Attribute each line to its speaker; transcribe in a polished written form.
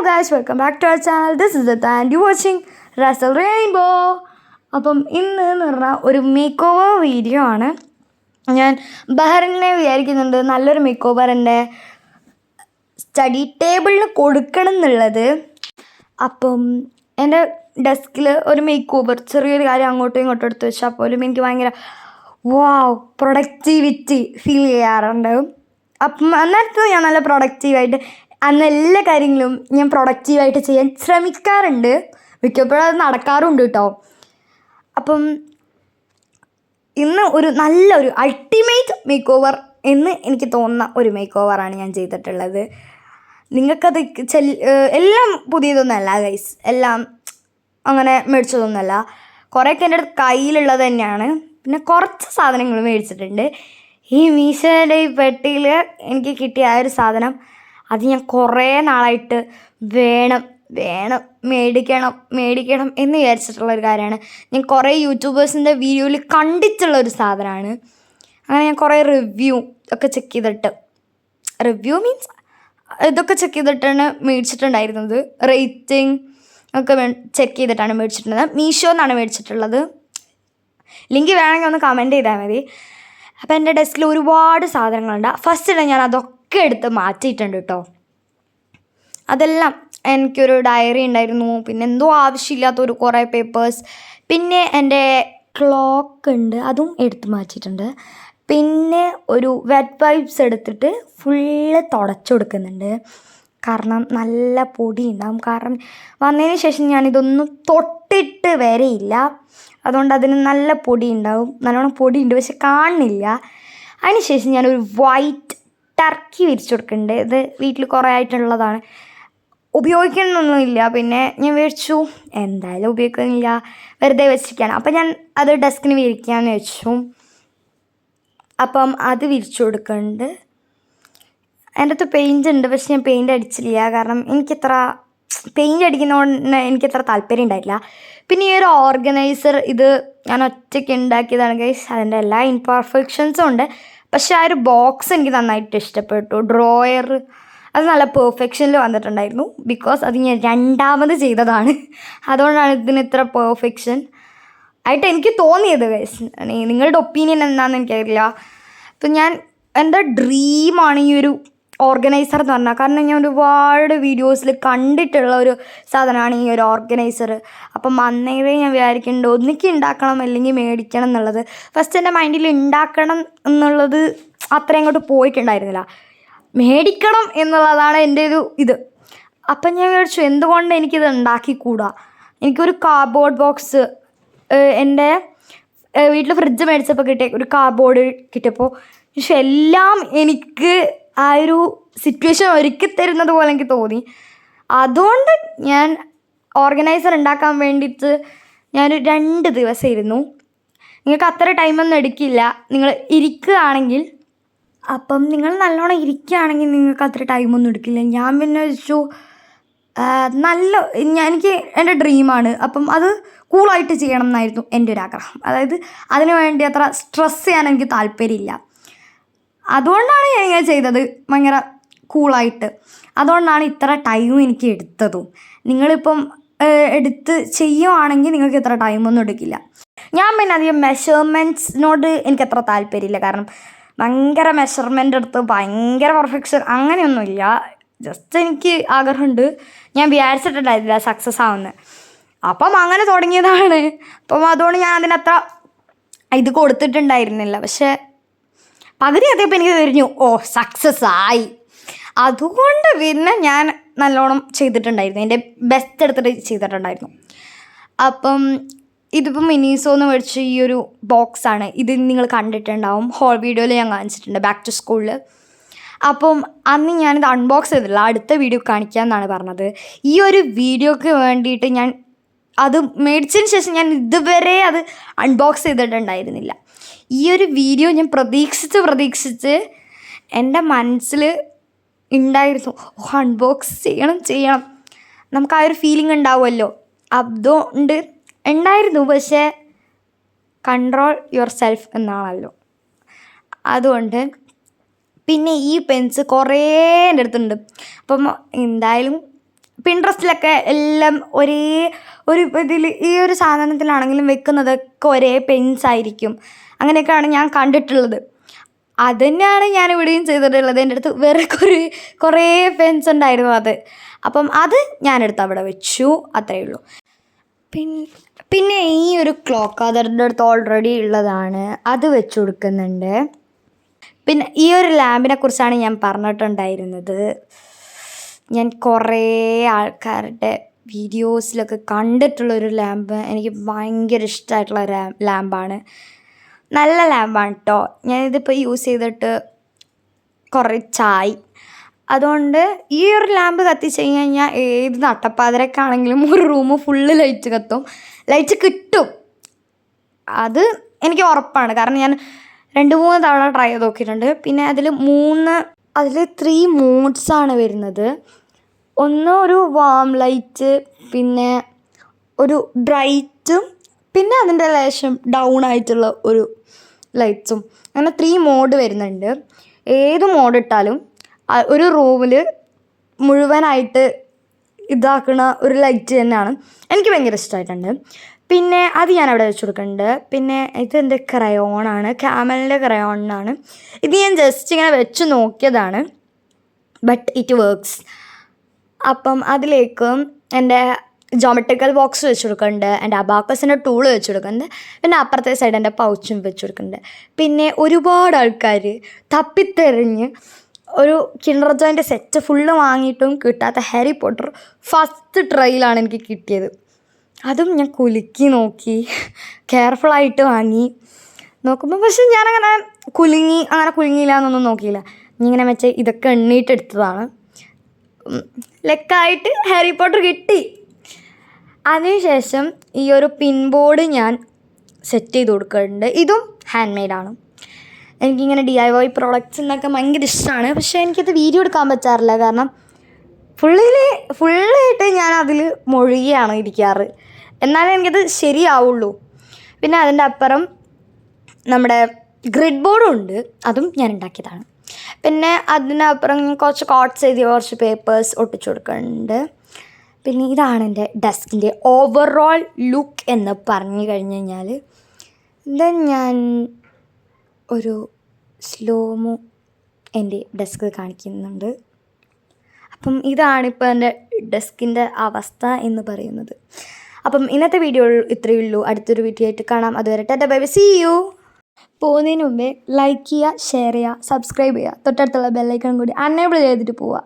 Speaker 1: guys, welcome back to our channel. This is Dutta and you're watching Russell Rainbow. അപ്പം ഇന്ന് എന്ന് പറഞ്ഞാൽ ഒരു മേക്ക് ഓവർ വീഡിയോ ആണ്. ഞാൻ ബഹറിനെ വിചാരിക്കുന്നുണ്ട് നല്ലൊരു മേക്ക് ഓവർ എൻ്റെ സ്റ്റഡി ടേബിളിന് കൊടുക്കണം എന്നുള്ളത്. അപ്പം എൻ്റെ ഡെസ്കിൽ ഒരു മേക്ക് ഓവർ ചെറിയൊരു കാര്യം അങ്ങോട്ടും ഇങ്ങോട്ടും എടുത്ത് വെച്ചാൽ പോലും എനിക്ക് ഭയങ്കര പ്രൊഡക്റ്റിവിറ്റി ഫീൽ ചെയ്യാറുണ്ട്. അപ്പം അന്നേരത്ത് ഞാൻ നല്ല പ്രൊഡക്റ്റീവായിട്ട് അന്ന് എല്ലാ കാര്യങ്ങളും ഞാൻ പ്രൊഡക്റ്റീവായിട്ട് ചെയ്യാൻ ശ്രമിക്കാറുണ്ട്. മിക്കപ്പോഴും അത് നടക്കാറുണ്ട് കേട്ടോ. അപ്പം ഇന്ന് ഒരു നല്ലൊരു അൾട്ടിമേറ്റ് മേക്ക് ഓവർ എന്ന് എനിക്ക് തോന്നുന്ന ഒരു മേക്ക് ഓവറാണ് ഞാൻ ചെയ്തിട്ടുള്ളത്. നിങ്ങൾക്കത് എല്ലാം പുതിയതൊന്നുമല്ല ഗൈസ്, എല്ലാം അങ്ങനെ മേടിച്ചതൊന്നുമല്ല. കുറേയൊക്കെ എൻ്റെ അടുത്ത് കയ്യിലുള്ളത് തന്നെയാണ്. പിന്നെ കുറച്ച് സാധനങ്ങൾ മേടിച്ചിട്ടുണ്ട്. ഈ മീശോയുടെ ഈ പെട്ടിയിൽ എനിക്ക് കിട്ടിയ ആ ഒരു സാധനം അത് ഞാൻ കുറേ നാളായിട്ട് വേണം മേടിക്കണം എന്ന് വിചാരിച്ചിട്ടുള്ളൊരു കാര്യമാണ്. ഞാൻ കുറേ യൂട്യൂബേഴ്സിൻ്റെ വീഡിയോയിൽ കണ്ടിട്ടുള്ളൊരു സാധനമാണ്. അങ്ങനെ ഞാൻ കുറേ റിവ്യൂ ഇതൊക്കെ ചെക്ക് ചെയ്തിട്ടാണ് മേടിച്ചിട്ടുണ്ടായിരുന്നത്. റേറ്റിംഗ് ഒക്കെ ചെക്ക് ചെയ്തിട്ടാണ് മേടിച്ചിട്ടുള്ളത്. മീഷോ എന്നാണ് മേടിച്ചിട്ടുള്ളത്. ലിങ്ക് വേണമെങ്കിൽ ഒന്ന് കമൻറ്റ് ചെയ്താൽ മതി. അപ്പോൾ എൻ്റെ ഡെസ്കിൽ ഒരുപാട് സാധനങ്ങളുണ്ട്. ഫസ്റ്റ് ഞാൻ അതൊക്കെ എടുത്ത് മാറ്റിയിട്ടുണ്ട് കേട്ടോ. അതെല്ലാം എനിക്കൊരു ഡയറി ഉണ്ടായിരുന്നു, പിന്നെ എന്തോ ആവശ്യമില്ലാത്തൊരു കുറേ പേപ്പേഴ്സ്, പിന്നെ എൻ്റെ ക്ലോക്ക് ഉണ്ട്, അതും എടുത്ത് മാറ്റിയിട്ടുണ്ട്. പിന്നെ ഒരു വെറ്റ് വൈപ്സ് എടുത്തിട്ട് ഫുള്ള് തുടച്ചു കൊടുക്കുന്നുണ്ട്. കാരണം നല്ല പൊടി ഉണ്ടാകും. കാരണം വന്നതിന് ശേഷം ഞാനിതൊന്നും തൊട്ടിട്ട് വരെയില്ല. അതുകൊണ്ട് അതിന് നല്ല പൊടി ഉണ്ടാവും. നല്ലോണം പൊടിയുണ്ട്, പക്ഷെ കാണുന്നില്ല. അതിന് ശേഷം ഞാനൊരു വൈറ്റ് ടർക്കി വിരിച്ചു കൊടുക്കുന്നുണ്ട്. ഇത് വീട്ടിൽ കുറേ ആയിട്ടുള്ളതാണ്, ഉപയോഗിക്കണമെന്നൊന്നുമില്ല. പിന്നെ ഞാൻ വിചാരിച്ചു എന്തായാലും ഉപയോഗിക്കുന്നില്ല, വെറുതെ വെച്ചിരിക്കുകയാണ്. അപ്പം ഞാൻ അത് ഡെസ്കിന് വിരിക്കാമെന്ന് വെച്ചു. അപ്പം അത് വിരിച്ചു കൊടുക്കുന്നുണ്ട്. എൻ്റെ അടുത്ത് പെയിൻ്റ് ഉണ്ട്, പക്ഷെ ഞാൻ പെയിൻ്റ് അടിച്ചില്ല. കാരണം പെയിൻ്റ് അടിക്കുന്നതുകൊണ്ട് എനിക്കത്ര താല്പര്യം ഉണ്ടായില്ല. പിന്നെ ഈ ഒരു ഓർഗനൈസർ ഇത് ഞാൻ ഒറ്റയ്ക്ക് ഉണ്ടാക്കിയതാണ് ഗൈസ്. അതിൻ്റെ എല്ലാ ഇംപെർഫെക്ഷൻസും ഉണ്ട്, പക്ഷെ ആ ഒരു ബോക്സ് എനിക്ക് നന്നായിട്ട് ഇഷ്ടപ്പെട്ടു. ഡ്രോയർ അത് നല്ല പെർഫെക്ഷനിൽ വന്നിട്ടുണ്ടായിരുന്നു. ബിക്കോസ് അത് ഞാൻ രണ്ടാമത് ചെയ്തതാണ്, അതുകൊണ്ടാണ് ഇതിന് ഇത്ര പെർഫെക്ഷൻ ആയിട്ട് എനിക്ക് തോന്നിയത് ഗൈസ്. നിങ്ങളുടെ ഒപ്പീനിയൻ എന്താണെന്ന് എനിക്കറിയില്ല. അപ്പം എൻ്റെ ഡ്രീമാണ് ഈ ഒരു ഓർഗനൈസർ എന്ന് പറഞ്ഞാൽ. കാരണം ഞാൻ ഒരുപാട് വീഡിയോസിൽ കണ്ടിട്ടുള്ള ഒരു സാധനമാണ് ഈ ഒരു ഓർഗനൈസർ. അപ്പം അന്നേരേ ഞാൻ വിചാരിക്കുന്നുണ്ട് ഒന്നിക്ക് ഉണ്ടാക്കണം അല്ലെങ്കിൽ മേടിക്കണം എന്നുള്ളത്. ഫസ്റ്റ് എൻ്റെ മൈൻഡിൽ ഉണ്ടാക്കണം എന്നുള്ളത് അത്ര അങ്ങോട്ട് പോയിട്ടുണ്ടായിരുന്നില്ല, മേടിക്കണം എന്നുള്ളതാണ് എൻ്റെ ഒരു ഇത്. അപ്പം ഞാൻ വിചാരിച്ചു എന്തുകൊണ്ട് എനിക്കിത് ഉണ്ടാക്കിക്കൂടാ. എനിക്കൊരു കാർഡ്ബോർഡ് ബോക്സ് എൻ്റെ വീട്ടിൽ ഫ്രിഡ്ജ് മേടിച്ചപ്പോൾ കിട്ടിയ ഒരു കാർഡ്ബോർഡ് കിട്ടിയപ്പോൾ പക്ഷെ എല്ലാം എനിക്ക് ആ ഒരു സിറ്റുവേഷൻ ഒരുക്കി തരുന്നത് പോലെ എനിക്ക് തോന്നി. അതുകൊണ്ട് ഞാൻ ഓർഗനൈസർ ഉണ്ടാക്കാൻ വേണ്ടിയിട്ട് ഞാനൊരു 2 ദിവസം ഇരുന്നു. നിങ്ങൾക്ക് അത്ര ടൈമൊന്നും എടുക്കില്ല നിങ്ങൾ ഇരിക്കുകയാണെങ്കിൽ. അപ്പം നിങ്ങൾ നല്ലോണം ഇരിക്കുകയാണെങ്കിൽ നിങ്ങൾക്ക് അത്ര ടൈമൊന്നും എടുക്കില്ല. ഞാൻ പിന്നെ വെച്ചു എനിക്ക് എൻ്റെ ഡ്രീമാണ്. അപ്പം അത് കൂളായിട്ട് ചെയ്യണം എന്നായിരുന്നു എൻ്റെ ഒരു ആഗ്രഹം. അതായത് അതിന് വേണ്ടി അത്ര സ്ട്രെസ് ചെയ്യാൻ എനിക്ക് താല്പര്യമില്ല. അതുകൊണ്ടാണ് ഞാൻ ഇങ്ങനെ ചെയ്തത്, ഭയങ്കര കൂളായിട്ട്. അതുകൊണ്ടാണ് ഇത്ര ടൈം എനിക്ക് എടുത്തതും. നിങ്ങളിപ്പം എടുത്ത് ചെയ്യുവാണെങ്കിൽ നിങ്ങൾക്ക് ഇത്ര ടൈമൊന്നും എടുക്കില്ല. ഞാൻ പിന്നെ അധികം മെഷർമെൻറ്റ്സിനോട് എനിക്കത്ര താല്പര്യമില്ല. കാരണം ഭയങ്കര മെഷർമെൻ്റ് എടുത്ത് ഭയങ്കര പെർഫെക്ഷൻ അങ്ങനെയൊന്നുമില്ല. ജസ്റ്റ് എനിക്ക് ആഗ്രഹമുണ്ട്. ഞാൻ വിചാരിച്ചിട്ടുണ്ടായിരുന്നില്ല സക്സസ് ആവുന്നത്. അപ്പം അങ്ങനെ തുടങ്ങിയതാണ്. അപ്പം അതുകൊണ്ട് ഞാൻ അതിനത്ര ഇത് കൊടുത്തിട്ടുണ്ടായിരുന്നില്ല. പക്ഷേ പകുതി എത്തിയപ്പോൾ എനിക്ക് தெரிഞ്ഞു സക്സസ് ആയി. അതുകൊണ്ട് പിന്നെ ഞാൻ നല്ലോണം ചെയ്തിട്ടുണ്ടായിരുന്നു, എൻ്റെ ബെസ്റ്റ് എടുത്തിട്ട് ചെയ്തിട്ടുണ്ടായിരുന്നു. അപ്പം ഇതിപ്പം മിനിസോന്ന് മേടിച്ച ഈ ഒരു ബോക്സാണ്. ഇത് നിങ്ങൾ കണ്ടിട്ടുണ്ടാവും, ഹോൾ വീഡിയോയിൽ ഞാൻ കാണിച്ചിട്ടുണ്ട് ബാക്ക് ടു സ്കൂളിൽ. അപ്പം അന്ന് ഞാനിത് അൺബോക്സ് ചെയ്തില്ല, അടുത്ത വീഡിയോ കാണിക്കാമെന്നാണ് പറഞ്ഞത്. ഈ ഒരു വീഡിയോക്ക് വേണ്ടിയിട്ട് ഞാൻ അത് മേടിച്ചതിന് ശേഷം ഞാൻ ഇതുവരെ അത് അൺബോക്സ് ചെയ്തിട്ടുണ്ടായിരുന്നില്ല. ഈ ഒരു വീഡിയോ ഞാൻ പ്രതീക്ഷിച്ച് എൻ്റെ മനസ്സിൽ ഉണ്ടായിരുന്നു, അൺബോക്സ് ചെയ്യണം. നമുക്ക് ആ ഒരു ഫീലിംഗ് ഉണ്ടാവുമല്ലോ, അതുകൊണ്ട് ഉണ്ടായിരുന്നു. പക്ഷേ കൺട്രോൾ യുവർ സെൽഫ് എന്നാണല്ലോ. അതുകൊണ്ട് പിന്നെ ഈ പെൻസ് കുറേ എൻ്റെ അടുത്തുണ്ട്. അപ്പം എന്തായാലും പിൻട്രസ്റ്റിലൊക്കെ എല്ലാം ഒരേ ഒരു ഇതിൽ ഈ ഒരു സാധനത്തിലാണെങ്കിലും വെക്കുന്നതൊക്കെ ഒരേ പെൻസ് ആയിരിക്കും. അങ്ങനെയൊക്കെയാണ് ഞാൻ കണ്ടിട്ടുള്ളത്. അത് തന്നെയാണ് ഞാൻ ഇവിടെയും ചെയ്തിട്ടുള്ളത്. എൻ്റെ അടുത്ത് വേറെ കുറേ പെൻസ് ഉണ്ടായിരുന്നു അത്. അപ്പം അത് ഞാനെടുത്ത് അവിടെ വെച്ചു, അത്രയേ ഉള്ളൂ. പിന്നെ ഈ ഒരു ക്ലോക്ക് അതിൻ്റെ അടുത്ത് ഓൾറെഡി ഉള്ളതാണ്, അത് വെച്ച് കൊടുക്കുന്നുണ്ട്. പിന്നെ ഈ ഒരു ലാമ്പിനെ കുറിച്ചാണ് ഞാൻ പറഞ്ഞിട്ടുണ്ടായിരുന്നത്. ഞാൻ കുറേ ആൾക്കാരുടെ വീഡിയോസിലൊക്കെ കണ്ടിട്ടുള്ളൊരു ലാമ്പ്, എനിക്ക് ഭയങ്കര ഇഷ്ടമായിട്ടുള്ള ഒരു ലാമ്പാണ്. നല്ല ലാമ്പാണ് കേട്ടോ. ഞാനിതിപ്പോൾ യൂസ് ചെയ്തിട്ട് കുറച്ചായി. അതുകൊണ്ട് ഈ ഒരു ലാമ്പ് കത്തിച്ച് കഴിഞ്ഞാൽ ഏത് നട്ടപ്പാതിരക്കാണെങ്കിലും ഒരു റൂം ഫുള്ള് ലൈറ്റ് കത്തും, ലൈറ്റ് കിട്ടും. അത് എനിക്ക് ഉറപ്പാണ്. കാരണം ഞാൻ 2-3 തവണ ട്രൈ ചെയ്ത് നോക്കിയിട്ടുണ്ട്. പിന്നെ അതിൽ 3 മോഡ്സാണ് വരുന്നത്. ഒന്ന് ഒരു വാം ലൈറ്റ്, പിന്നെ ഒരു ബ്രൈറ്റും, പിന്നെ അതിൻ്റെ ലേശം ഡൗൺ ആയിട്ടുള്ള ഒരു ലൈറ്റ്സും, അങ്ങനെ 3 മോഡ് വരുന്നുണ്ട്. ഏത് മോഡ് ഇട്ടാലും ഒരു റൂമിൽ മുഴുവനായിട്ട് ഇതാക്കുന്ന ഒരു ലൈറ്റ് തന്നെയാണ്. എനിക്ക് ഭയങ്കര ഇഷ്ടമായിട്ടുണ്ട്. പിന്നെ അത് ഞാൻ അവിടെ വെച്ച് കൊടുക്കുന്നുണ്ട്. പിന്നെ ഇതെൻ്റെ ക്രയോണാണ്, ക്യാമലിൻ്റെ ക്രയോണാണ്. ഇത് ഞാൻ ജസ്റ്റ് ഇങ്ങനെ വെച്ച് നോക്കിയതാണ്, ബട്ട് ഇറ്റ് വർക്ക്സ്. അപ്പം അതിലേക്കും എൻ്റെ ജോമെട്രിക്കൽ ബോക്സ് വെച്ച് കൊടുക്കുന്നുണ്ട്, എൻ്റെ അബാക്കസിൻ്റെ ടൂള് വെച്ച് കൊടുക്കുന്നുണ്ട്, പിന്നെ അപ്പുറത്തെ സൈഡ് എൻ്റെ പൗച്ചും വെച്ച് കൊടുക്കുന്നുണ്ട്. പിന്നെ ഒരുപാട് ആൾക്കാർ തപ്പിത്തെറിഞ്ഞ് ഒരു കിൻഡർ ജോയിൻ്റെ സെറ്റ് ഫുള്ള് വാങ്ങിയിട്ടും കിട്ടാത്ത ഹാരി പോട്ടർ ഫസ്റ്റ് ട്രൈയിലാണ് എനിക്ക് കിട്ടിയത്. അതും ഞാൻ കുലുക്കി നോക്കി, കെയർഫുള്ളായിട്ട് വാങ്ങി നോക്കുമ്പോൾ പക്ഷെ ഞാനങ്ങനെ കുലുങ്ങിയില്ല എന്നൊന്നും നോക്കിയില്ല. ഇങ്ങനെ വെച്ച് ഇതൊക്കെ എണ്ണീട്ടെടുത്തതാണ്. ലെക്കായിട്ട് ഹാരി പോട്ടർ കിട്ടി. അതിനുശേഷം ഈ ഒരു പിൻ ബോർഡ് ഞാൻ സെറ്റ് ചെയ്ത് കൊടുക്കുന്നുണ്ട്. ഇതും ഹാൻഡ് മെയ്ഡാണ്. എനിക്കിങ്ങനെ DIY പ്രോഡക്റ്റ്സ് എന്നൊക്കെ ഭയങ്കര ഇഷ്ടമാണ്. പക്ഷേ എനിക്കത് വീഡിയോ എടുക്കാൻ പറ്റാറില്ല, കാരണം ഫുള്ളായിട്ട് ഞാൻ അതിൽ മുഴുകിയാണ് ഇരിക്കാറ്. എന്നാലേ എനിക്കത് ശരിയാവുള്ളൂ. പിന്നെ അതിൻ്റെ അപ്പുറം നമ്മുടെ ഗ്രിഡ് ബോർഡും ഉണ്ട്, അതും ഞാൻ ഉണ്ടാക്കിയതാണ്. പിന്നെ അതിനപ്പുറം കുറച്ച് കോട്ട്സ് എഴുതിയ കുറച്ച് പേപ്പേഴ്സ് ഒട്ടിച്ചു കൊടുക്കുന്നുണ്ട്. പിന്നെ ഇതാണ് എൻ്റെ ഡെസ്കിൻ്റെ ഓവറോൾ ലുക്ക് എന്ന് പറഞ്ഞു കഴിഞ്ഞ് കഴിഞ്ഞാൽ, ദെൻ ഞാൻ ഒരു സ്ലോമോ എൻ്റെ ഡെസ്ക് കാണിക്കുന്നുണ്ട്. അപ്പം ഇതാണിപ്പോൾ എൻ്റെ ഡെസ്കിൻ്റെ അവസ്ഥ എന്ന് പറയുന്നത്. അപ്പം ഇന്നത്തെ വീഡിയോ ഇത്രയേ ഉള്ളൂ. അടുത്തൊരു വീഡിയോ ആയിട്ട് കാണാം. അതുവരെ ta-ta bye bye, see you. പോകുന്നതിന് മുമ്പേ ലൈക്ക് ചെയ്യുക, ഷെയർ ചെയ്യുക, സബ്സ്ക്രൈബ് ചെയ്യുക, തൊട്ടടുത്തുള്ള ബെല്ലൈക്കൺ കൂടി അനേബിൾ ചെയ്തിട്ട് പോവുക.